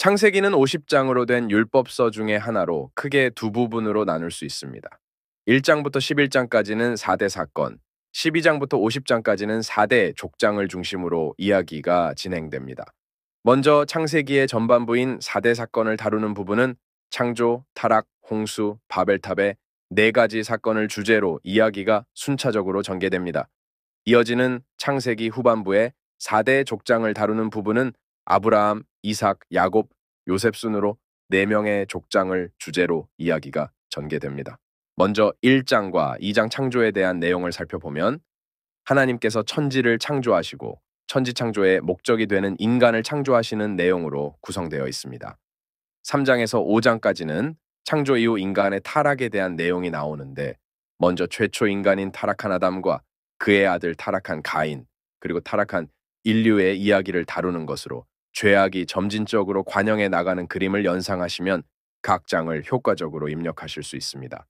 창세기는 50장으로 된 율법서 중에 하나로 크게 두 부분으로 나눌 수 있습니다. 1장부터 11장까지는 4대 사건, 12장부터 50장까지는 4대 족장을 중심으로 이야기가 진행됩니다. 먼저 창세기의 전반부인 4대 사건을 다루는 부분은 창조, 타락, 홍수, 바벨탑의 4가지 사건을 주제로 이야기가 순차적으로 전개됩니다. 이어지는 창세기 후반부의 4대 족장을 다루는 부분은 아브라함, 이삭, 야곱, 요셉 순으로 4명의 족장을 주제로 이야기가 전개됩니다. 먼저 1장과 2장 창조에 대한 내용을 살펴보면 하나님께서 천지를 창조하시고 천지 창조의 목적이 되는 인간을 창조하시는 내용으로 구성되어 있습니다. 3장에서 5장까지는 창조 이후 인간의 타락에 대한 내용이 나오는데 먼저 최초 인간인 타락한 아담과 그의 아들 타락한 가인, 그리고 타락한 인류의 이야기를 다루는 것으로 죄악이 점진적으로 관영해 나가는 그림을 연상하시면 각 장을 효과적으로 입력하실 수 있습니다.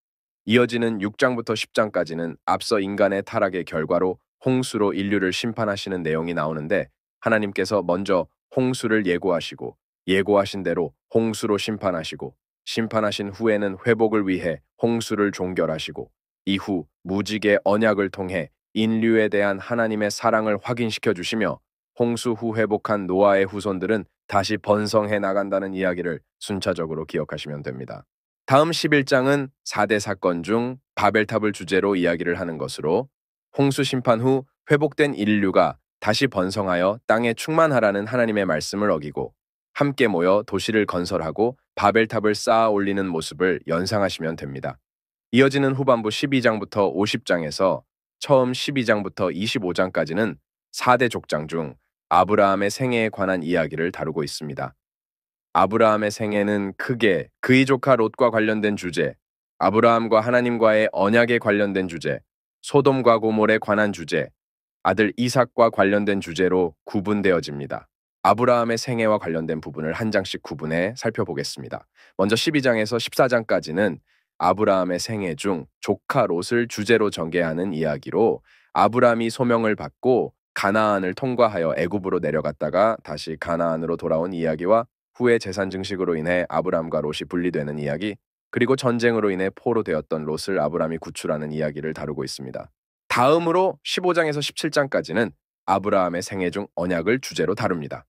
이어지는 6장부터 10장까지는 앞서 인간의 타락의 결과로 홍수로 인류를 심판하시는 내용이 나오는데 하나님께서 먼저 홍수를 예고하시고 예고하신 대로 홍수로 심판하시고 심판하신 후에는 회복을 위해 홍수를 종결하시고 이후 무지개 언약을 통해 인류에 대한 하나님의 사랑을 확인시켜 주시며 홍수 후 회복한 노아의 후손들은 다시 번성해 나간다는 이야기를 순차적으로 기억하시면 됩니다. 다음 11장은 4대 사건 중 바벨탑을 주제로 이야기를 하는 것으로 홍수 심판 후 회복된 인류가 다시 번성하여 땅에 충만하라는 하나님의 말씀을 어기고 함께 모여 도시를 건설하고 바벨탑을 쌓아 올리는 모습을 연상하시면 됩니다. 이어지는 후반부 12장부터 50장에서 처음 12장부터 25장까지는 4대 족장 중 아브라함의 생애에 관한 이야기를 다루고 있습니다. 아브라함의 생애는 크게 그의 조카 롯과 관련된 주제, 아브라함과 하나님과의 언약에 관련된 주제, 소돔과 고몰에 관한 주제, 아들 이삭과 관련된 주제로 구분되어집니다. 아브라함의 생애와 관련된 부분을 한 장씩 구분해 살펴보겠습니다. 먼저 12장에서 14장까지는 아브라함의 생애 중 조카 롯을 주제로 전개하는 이야기로 아브라함이 소명을 받고 가나안을 통과하여 애굽으로 내려갔다가 다시 가나안으로 돌아온 이야기와 후에 재산 증식으로 인해 아브라함과 롯이 분리되는 이야기, 그리고 전쟁으로 인해 포로 되었던 롯을 아브라함이 구출하는 이야기를 다루고 있습니다. 다음으로 15장에서 17장까지는 아브라함의 생애 중 언약을 주제로 다룹니다.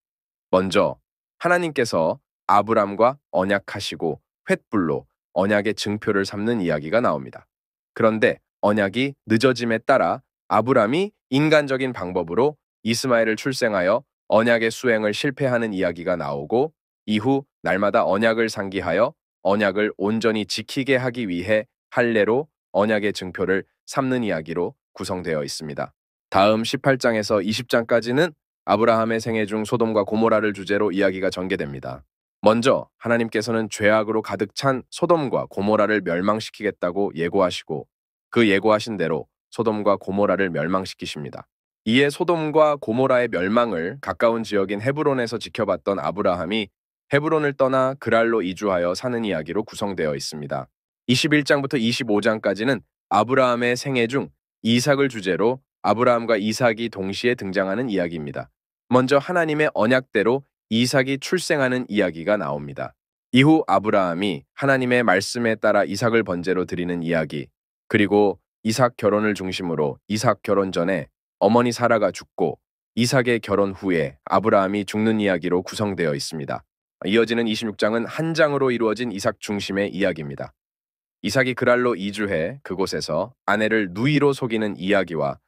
먼저 하나님께서 아브라함과 언약하시고 횃불로 언약의 증표를 삼는 이야기가 나옵니다. 그런데 언약이 늦어짐에 따라 아브라함이 인간적인 방법으로 이스마엘을 출생하여 언약의 수행을 실패하는 이야기가 나오고 이후 날마다 언약을 상기하여 언약을 온전히 지키게 하기 위해 할례로 언약의 증표를 삼는 이야기로 구성되어 있습니다. 다음 18장에서 20장까지는 아브라함의 생애 중 소돔과 고모라를 주제로 이야기가 전개됩니다. 먼저 하나님께서는 죄악으로 가득 찬 소돔과 고모라를 멸망시키겠다고 예고하시고 그 예고하신 대로 소돔과 고모라를 멸망시키십니다. 이에 소돔과 고모라의 멸망을 가까운 지역인 헤브론에서 지켜봤던 아브라함이 헤브론을 떠나 그랄로 이주하여 사는 이야기로 구성되어 있습니다. 21장부터 25장까지는 아브라함의 생애 중 이삭을 주제로 아브라함과 이삭이 동시에 등장하는 이야기입니다. 먼저 하나님의 언약대로 이삭이 출생하는 이야기가 나옵니다. 이후 아브라함이 하나님의 말씀에 따라 이삭을 번제로 드리는 이야기, 그리고 이삭 결혼을 중심으로 이삭 결혼 전에 어머니 사라가 죽고 이삭의 결혼 후에 아브라함이 죽는 이야기로 구성되어 있습니다. 이어지는 26장은 한 장으로 이루어진 이삭 중심의 이야기입니다. 이삭이 그랄로 이주해 그곳에서 아내를 누이로 속이는 이야기와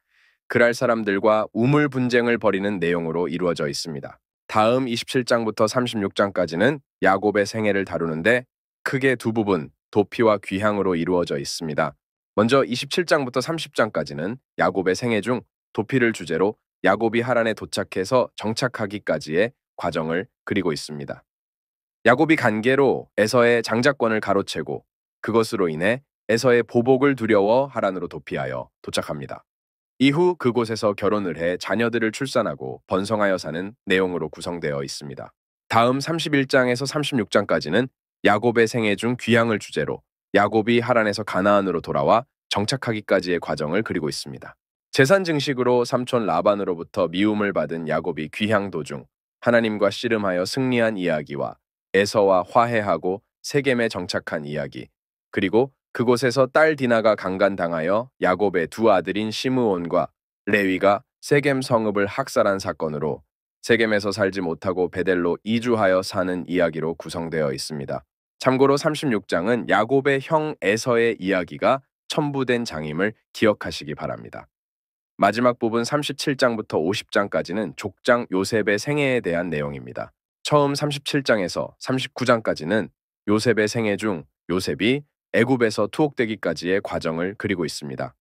그랄 사람들과 우물 분쟁을 벌이는 내용으로 이루어져 있습니다. 다음 27장부터 36장까지는 야곱의 생애를 다루는데 크게 두 부분, 도피와 귀향으로 이루어져 있습니다. 먼저 27장부터 30장까지는 야곱의 생애 중 도피를 주제로 야곱이 하란에 도착해서 정착하기까지의 과정을 그리고 있습니다. 야곱이 간계로 에서의 장자권을 가로채고 그것으로 인해 에서의 보복을 두려워 하란으로 도피하여 도착합니다. 이후 그곳에서 결혼을 해 자녀들을 출산하고 번성하여 사는 내용으로 구성되어 있습니다. 다음 31장에서 36장까지는 야곱의 생애 중 귀향을 주제로 야곱이 하란에서 가나안으로 돌아와 정착하기까지의 과정을 그리고 있습니다. 재산 증식으로 삼촌 라반으로부터 미움을 받은 야곱이 귀향 도중 하나님과 씨름하여 승리한 이야기와 에서와 화해하고 세겜에 정착한 이야기, 그리고 그곳에서 딸 디나가 강간당하여 야곱의 두 아들인 시므온과 레위가 세겜 성읍을 학살한 사건으로 세겜에서 살지 못하고 베델로 이주하여 사는 이야기로 구성되어 있습니다. 참고로 36장은 야곱의 형 에서의 이야기가 첨부된 장임을 기억하시기 바랍니다. 마지막 부분 37장부터 50장까지는 족장 요셉의 생애에 대한 내용입니다. 처음 37장에서 39장까지는 요셉의 생애 중 요셉이 애굽에서 투옥되기까지의 과정을 그리고 있습니다.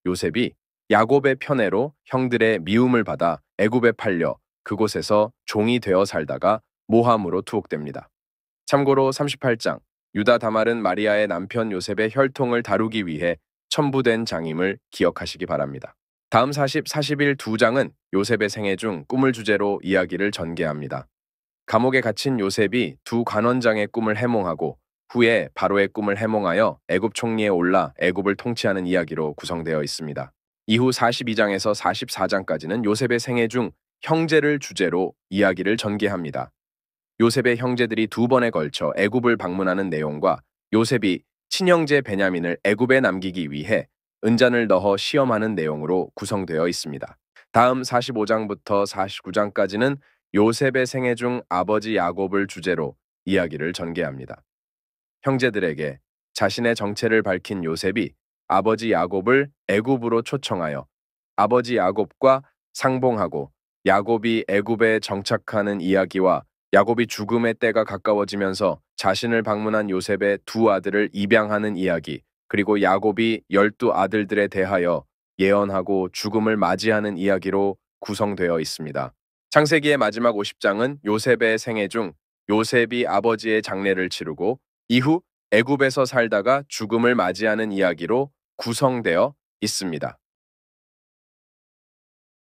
요셉이 야곱의 편애로 형들의 미움을 받아 애굽에 팔려 그곳에서 종이 되어 살다가 모함으로 투옥됩니다. 참고로 38장, 유다 다말은 마리아의 남편 요셉의 혈통을 다루기 위해 첨부된 장임을 기억하시기 바랍니다. 다음 40, 41 두 장은 요셉의 생애 중 꿈을 주제로 이야기를 전개합니다. 감옥에 갇힌 요셉이 두 관원장의 꿈을 해몽하고 후에 바로의 꿈을 해몽하여 애굽 총리에 올라 애굽을 통치하는 이야기로 구성되어 있습니다. 이후 42장에서 44장까지는 요셉의 생애 중 형제를 주제로 이야기를 전개합니다. 요셉의 형제들이 두 번에 걸쳐 애굽을 방문하는 내용과 요셉이 친형제 베냐민을 애굽에 남기기 위해 은잔을 넣어 시험하는 내용으로 구성되어 있습니다. 다음 45장부터 49장까지는 요셉의 생애 중 아버지 야곱을 주제로 이야기를 전개합니다. 형제들에게 자신의 정체를 밝힌 요셉이 아버지 야곱을 애굽으로 초청하여 아버지 야곱과 상봉하고 야곱이 애굽에 정착하는 이야기와 야곱이 죽음의 때가 가까워지면서 자신을 방문한 요셉의 두 아들을 입양하는 이야기, 그리고 야곱이 12 아들들에 대하여 예언하고 죽음을 맞이하는 이야기로 구성되어 있습니다. 창세기의 마지막 50장은 요셉의 생애 중 요셉이 아버지의 장례를 치르고 이후 애굽에서 살다가 죽음을 맞이하는 이야기로 구성되어 있습니다.